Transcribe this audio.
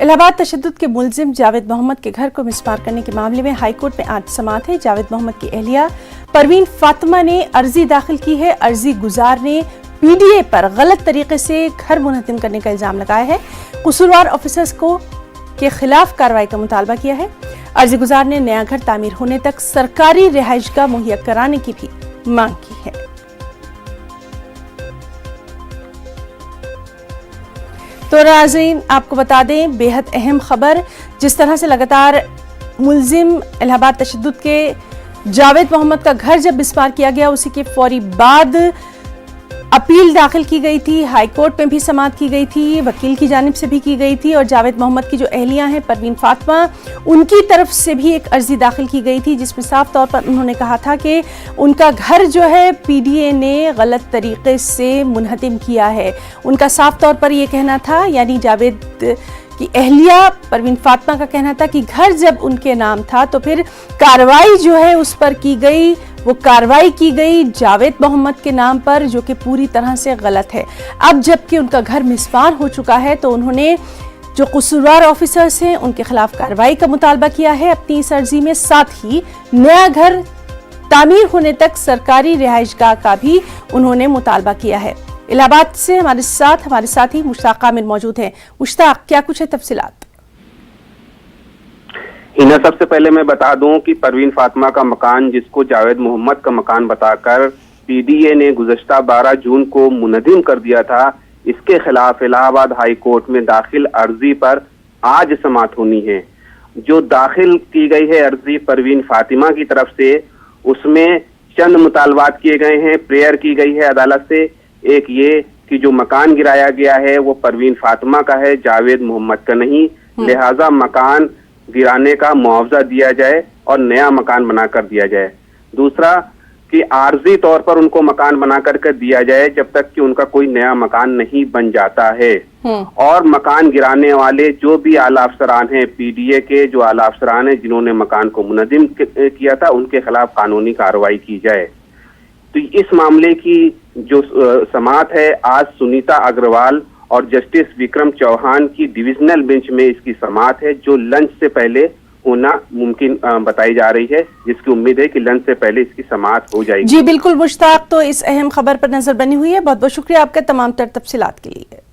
الہ آباد تشدد کے ملزم جاوید محمد کے گھر کو مسمار کرنے کے معاملے میں ہائی کورٹ میں آج سماعت ہے۔ جاوید محمد کی اہلیہ پروین فاطمہ نے عرضی داخل کی ہے۔ عرضی گزار نے پی ڈی اے پر غلط طریقے سے گھر منہدم کرنے کا الزام لگایا ہے۔ قصوروار آفیسرز کے خلاف کارروائی کا مطالبہ کیا ہے۔ عرضی گزار نے نیا گھر تعمیر ہونے تک سرکاری رہائش گاہ مہیا کرانے کی بھی مانگ کی ہے۔ تو ناظرین آپ کو بتا دیں بے حد اہم خبر، جس طرح سے لگاتار ملزم الہ آباد تشدد کے جاوید محمد کا گھر جب مسمار کیا گیا، اسی کے فوری بعد اپیل داخل کی گئی تھی، ہائی کورٹ میں بھی سماعت کی گئی تھی، وکیل کی جانب سے بھی کی گئی تھی، اور جاوید محمد کی جو اہلیہ ہیں پروین فاطمہ، ان کی طرف سے بھی ایک عرضی داخل کی گئی تھی، جس میں صاف طور پر انہوں نے کہا تھا کہ ان کا گھر جو ہے پی ڈی اے نے غلط طریقے سے منہدم کیا ہے۔ ان کا صاف طور پر یہ کہنا تھا، یعنی جاوید کی اہلیہ پروین فاطمہ کا کہنا تھا کہ گھر جب ان کے نام تھا تو پھر کارروائی جو ہے اس پر کی گئی، وہ کارروائی کی گئی جاوید محمد کے نام پر، جو کہ پوری طرح سے غلط ہے۔ اب جب کہ ان کا گھر مسمار ہو چکا ہے تو انہوں نے جو قصوروار آفیسرز ہیں ان کے خلاف کارروائی کا مطالبہ کیا ہے اپنی اس عرضی میں، ساتھ ہی نیا گھر تعمیر ہونے تک سرکاری رہائش گاہ کا بھی انہوں نے مطالبہ کیا ہے۔ الہ آباد سے ہمارے ساتھی مشتاق کامل موجود ہیں۔ مشتاق، کیا کچھ ہے تفصیلات؟ انہیں سب سے پہلے میں بتا دوں کہ پروین فاطمہ کا مکان، جس کو جاوید محمد کا مکان بتا کر پی ڈی اے نے گزشتہ 12 جون کو منہدم کر دیا تھا، اس کے خلاف الہ آباد ہائی کورٹ میں داخل عرضی پر آج سماعت ہونی ہے۔ جو داخل کی گئی ہے عرضی پروین فاطمہ کی طرف سے، اس میں چند مطالبات کیے گئے ہیں، پریئر کی گئی ہے عدالت سے۔ ایک یہ کہ جو مکان گرایا گیا ہے وہ پروین فاطمہ کا ہے، جاوید محمد کا نہیں، لہذا مکان گرانے کا معاوضہ دیا جائے اور نیا مکان بنا کر دیا جائے۔ دوسرا کہ عارضی طور پر ان کو مکان بنا کر دیا جائے جب تک کہ ان کا کوئی نیا مکان نہیں بن جاتا ہے، اور مکان گرانے والے جو بھی اعلیٰ افسران ہیں، پی ڈی اے کے جو اعلیٰ افسران ہیں جنہوں نے مکان کو منہدم کیا تھا، ان کے خلاف قانونی کارروائی کی جائے۔ تو اس معاملے کی جو سماعت ہے آج سنیتا اگروال اور جسٹس وکرم چوہان کی ڈویژنل بینچ میں اس کی سماعت ہے، جو لنچ سے پہلے ہونا ممکن بتائی جا رہی ہے، جس کی امید ہے کہ لنچ سے پہلے اس کی سماعت ہو جائے گی۔ جی بالکل مشتاق، تو اس اہم خبر پر نظر بنی ہوئی ہے۔ بہت بہت شکریہ آپ کا تمام تر تفصیلات کے لیے۔